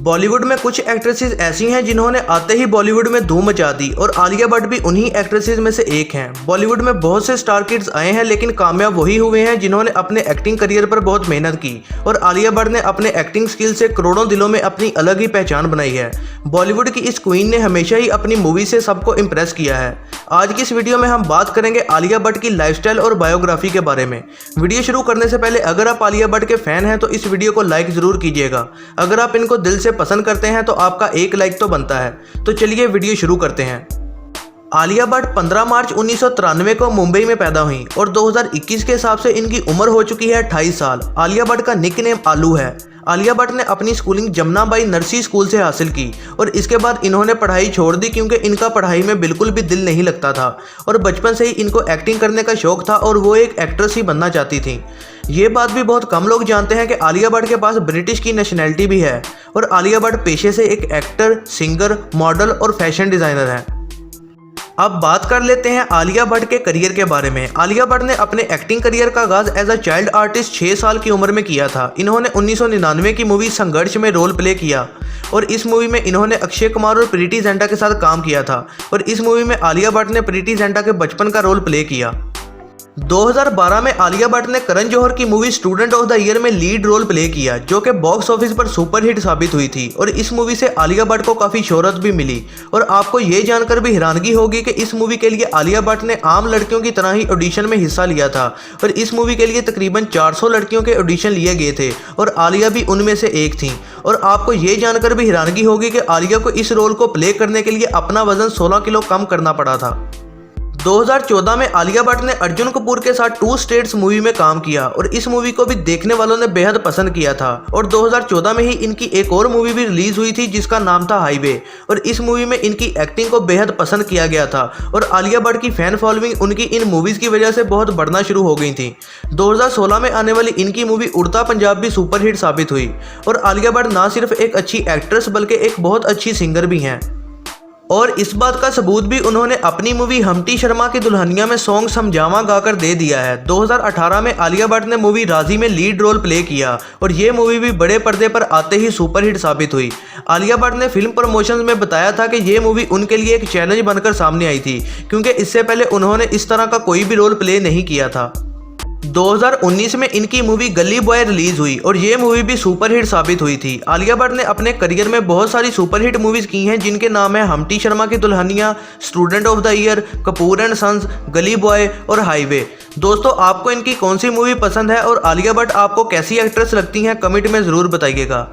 बॉलीवुड में कुछ एक्ट्रेसेस ऐसी हैं जिन्होंने आते ही बॉलीवुड में धूम मचा दी और आलिया भट्ट भी उन्हीं एक्ट्रेसेस में से एक हैं। बॉलीवुड में बहुत से स्टार किड्स आए हैं लेकिन कामयाब वही हुए हैं जिन्होंने अपने एक्टिंग करियर पर बहुत मेहनत की और आलिया भट्ट ने अपने एक्टिंग स्किल से करोड़ों दिलों में अपनी अलग ही पहचान बनाई है। बॉलीवुड की इस क्वीन ने हमेशा ही अपनी मूवी से सबको इम्प्रेस किया है। आज की इस वीडियो में हम बात करेंगे आलिया भट्ट की लाइफस्टाइल और बायोग्राफी के बारे में। वीडियो शुरू करने से पहले अगर आप आलिया भट्ट के फैन हैं तो इस वीडियो को लाइक जरूर कीजिएगा। अगर आप इनको दिल से पसंद करते हैं तो आपका एक लाइक तो बनता है। तो चलिए वीडियो शुरू करते हैं। आलिया भट्ट 15 मार्च 1993 को मुंबई में पैदा हुई और 2021 के हिसाब से इनकी उम्र हो चुकी है 28 साल। आलिया भट्ट का निक नेम आलू है। आलिया भट्ट ने अपनी स्कूलिंग जमुनाबाई नरसी स्कूल से हासिल की और इसके बाद इन्होंने पढ़ाई छोड़ दी क्योंकि इनका पढ़ाई में बिल्कुल भी दिल नहीं लगता था और बचपन से ही इनको एक्टिंग करने का शौक था और वो एक एक्ट्रेस ही बनना चाहती थी। ये बात भी बहुत कम लोग जानते हैं कि आलिया भट्ट के पास ब्रिटिश की नेशनैलिटी भी है और आलिया भट्ट पेशे से एक एक्टर, सिंगर, मॉडल और फैशन डिज़ाइनर है। अब बात कर लेते हैं आलिया भट्ट के करियर के बारे में। आलिया भट्ट ने अपने एक्टिंग करियर का आगाज एज अ चाइल्ड आर्टिस्ट 6 साल की उम्र में किया था। इन्होंने 1999 की मूवी संघर्ष में रोल प्ले किया और इस मूवी में इन्होंने अक्षय कुमार और प्रीति जिंटा के साथ काम किया था और इस मूवी में आलिया भट्ट ने प्रीति जिंटा के बचपन का रोल प्ले किया। 2012 में आलिया भट्ट ने करण जौहर की movie student of the year में लीड रोल प्ले किया जो कि बॉक्स ऑफिस पर सुपरहिट साबित हुई थी और इस मूवी से आलिया भट्ट को काफ़ी शोहरत भी मिली। और आपको ये जानकर भी हैरानगी होगी कि इस मूवी के लिए आलिया भट्ट ने आम लड़कियों की तरह ही ऑडिशन में हिस्सा लिया था और इस मूवी के लिए तकरीबन 400 लड़कियों के ऑडिशन लिए गए थे और आलिया भी उनमें से एक थी। और आपको ये जानकर भी हैरानगी होगी कि आलिया को इस रोल को प्ले करने के लिए अपना वजन 16 किलो कम करना पड़ा था। 2014 में आलिया भट्ट ने अर्जुन कपूर के साथ 2 स्टेट्स मूवी में काम किया और इस मूवी को भी देखने वालों ने बेहद पसंद किया था। और 2014 में ही इनकी एक और मूवी भी रिलीज हुई थी जिसका नाम था हाईवे और इस मूवी में इनकी एक्टिंग को बेहद पसंद किया गया था और आलिया भट्ट की फैन फॉलोइंग उनकी इन मूवीज़ की वजह से बहुत बढ़ना शुरू हो गई थी। 2016 में आने वाली इनकी मूवी उड़ता पंजाब भी सुपरहिट साबित हुई और आलिया भट्ट ना सिर्फ एक अच्छी एक्ट्रेस बल्कि एक बहुत अच्छी सिंगर भी हैं। और इस बात का सबूत भी उन्होंने अपनी मूवी हम्टी शर्मा की दुल्हनिया में सॉन्ग समझावा गाकर दे दिया है। 2018 में आलिया भट्ट ने मूवी राजी में लीड रोल प्ले किया और ये मूवी भी बड़े पर्दे पर आते ही सुपरहिट साबित हुई। आलिया भट्ट ने फिल्म प्रमोशंस में बताया था कि ये मूवी उनके लिए एक चैलेंज बनकर सामने आई थी क्योंकि इससे पहले उन्होंने इस तरह का कोई भी रोल प्ले नहीं किया था। 2019 में इनकी मूवी गली बॉय रिलीज हुई और ये मूवी भी सुपरहिट साबित हुई थी। आलिया भट्ट ने अपने करियर में बहुत सारी सुपरहिट मूवीज की हैं जिनके नाम है Humpty Sharma Ki Dulhania, Student of the Year, Kapoor and Sons, Gully Boy और हाईवे। दोस्तों, आपको इनकी कौन सी मूवी पसंद है और आलिया भट्ट आपको कैसी एक्ट्रेस लगती हैं, कमेंट में ज़रूर बताइएगा।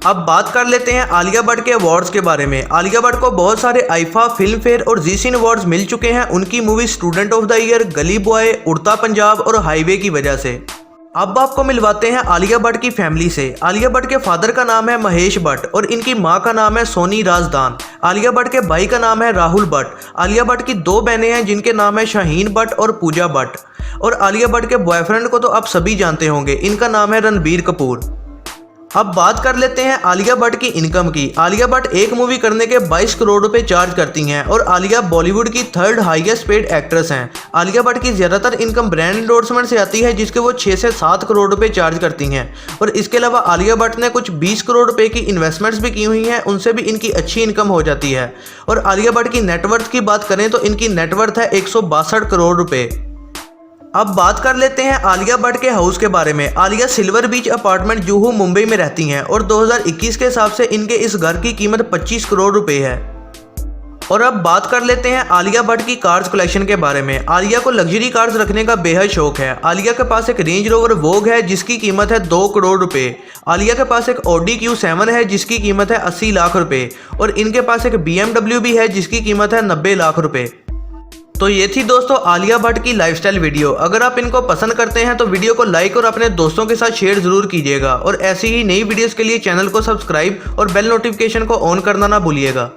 अब बात कर लेते हैं आलिया भट्ट के अवार्ड्स के बारे में। आलिया भट्ट को बहुत सारे आईफा, फिल्म फेयर और जी सिने अवार्ड्स मिल चुके हैं उनकी movie student of the year, गली बॉय, उड़ता पंजाब और हाईवे की वजह से। अब आपको मिलवाते हैं आलिया भट्ट की फैमिली से। आलिया भट्ट के फादर का नाम है महेश भट्ट और इनकी मां का नाम है सोनी राजदान। आलिया भट्ट के भाई का नाम है राहुल भट्ट। आलिया भट्ट की 2 बहनें हैं जिनके नाम है शाहीन भट्ट और पूजा भट्ट। और आलिया भट्ट के बॉयफ्रेंड को तो आप सभी जानते होंगे, इनका नाम है रणबीर कपूर। अब बात कर लेते हैं आलिया भट्ट की इनकम की। आलिया भट्ट एक मूवी करने के 22 करोड़ रुपए चार्ज करती हैं और आलिया बॉलीवुड की 3rd हाईएस्ट पेड एक्ट्रेस हैं। आलिया भट्ट की ज़्यादातर इनकम ब्रांड एंडोर्समेंट से आती है जिसके वो 6 से 7 करोड़ रुपए चार्ज करती हैं और इसके अलावा आलिया भट्ट ने कुछ 20 करोड़ रुपए की इन्वेस्टमेंट्स भी की हुई हैं, उनसे भी इनकी अच्छी इनकम हो जाती है। और आलिया भट्ट की नेटवर्थ की बात करें तो इनकी नेटवर्थ है 162 करोड़ रुपये। अब बात कर लेते हैं आलिया भट्ट के हाउस के बारे में। आलिया सिल्वर बीच अपार्टमेंट जुहू मुंबई में रहती हैं और 2021 के हिसाब से इनके इस घर की कीमत 25 करोड़ रुपए है। और अब बात कर लेते हैं आलिया भट्ट की कार्स कलेक्शन के बारे में। आलिया को लग्जरी कार्स रखने का बेहद शौक है। आलिया के पास एक रेंज रोवर वोग है जिसकी कीमत है 2 करोड़ रुपए। आलिया के पास एक ऑडी Q7 है जिसकी कीमत है 80 लाख रुपए और इनके पास एक BMW भी है जिसकी कीमत है 90 लाख रुपए। तो ये थी दोस्तों आलिया भट्ट की लाइफस्टाइल वीडियो। अगर आप इनको पसंद करते हैं तो वीडियो को लाइक और अपने दोस्तों के साथ शेयर जरूर कीजिएगा और ऐसी ही नई वीडियोस के लिए चैनल को सब्सक्राइब और बेल नोटिफिकेशन को ऑन करना ना भूलिएगा।